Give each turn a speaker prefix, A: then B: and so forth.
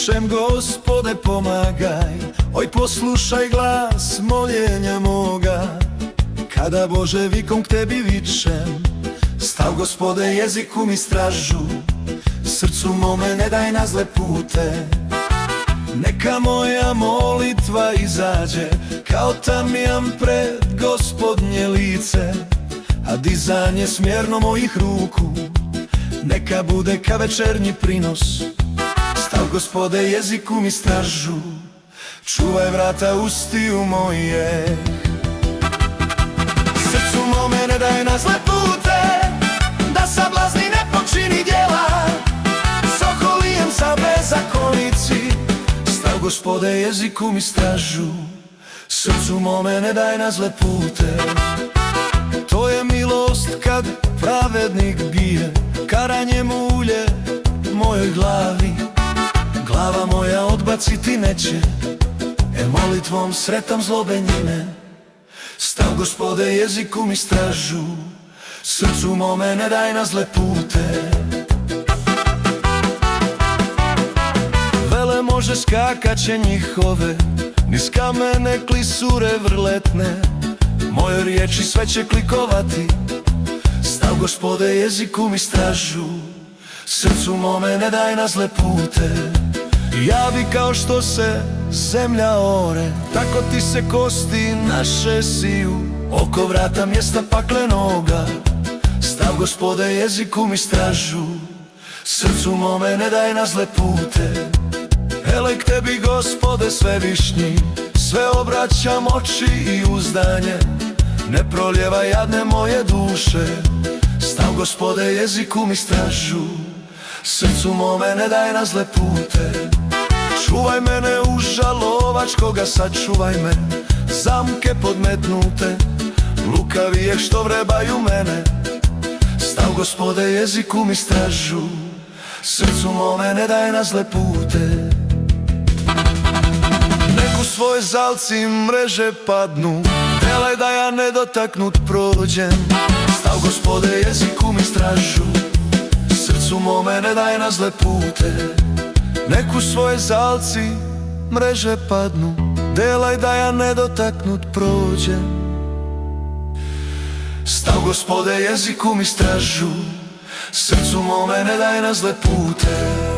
A: vičem, Gospode pomagaj, oj poslušaj glas moljenja moga. Kada Bože vikom k tebi vičem, stav Gospode jeziku mi stražu, srcu mome ne daj na zle pute. Neka moja molitva izađe kao tamjan pred Gospodnje lice, a dizanje smjerno mojih ruku neka bude ka večernji prinos. Stav Gospode jeziku mi stražu, čuvaj vrata ustiju moje. Srcu mome ne daj na zle pute, da sablazni ne počini djela, s okolijem sa bezakonici. Stav Gospode jeziku mi stražu, srcu mome ne daj na zle pute. To je milost kad pravednik bije karanje mulje mojoj glavi. Glava moja odbaciti neće, molitvom sretam zlobenjine. Stav Gospode jeziku mi stražu, srcu mome ne daj na zle pute. Vele može skakaće njihove, niz kamene klisure vrletne, moje riječi sve će klikovati. Stav Gospode jeziku mi stražu, srcu mome ne daj na zle pute. Javi kao što se zemlja ore, tako ti se kosti naše siju oko vrata mjesta paklenoga. Stav Gospode jeziku mi stražu, srcu mome ne daj na zle pute. Elej k tebi Gospode svevišnji, sve obraćam oči i uzdanje, ne proljeva jadne moje duše. Stav Gospode jeziku mi stražu, srcu mome ne daj na zle pute. Čuvaj mene u žalovačkoga, sačuvaj me, zamke podmetnute, lukavije što vrebaju mene. Stav Gospode jeziku mi stražu, srcu mome ne daj na zle pute. Neku svoje zalci mreže padnu, telaj da ja nedotaknut prođem. Stav Gospode jeziku mi stražu, srcu mome ne daj na zle pute. Neku svoje zalci mreže padnu, delaj da ja nedotaknut prođem. Stav Gospode jeziku mi stražu, srcu mome ne daj na zle pute.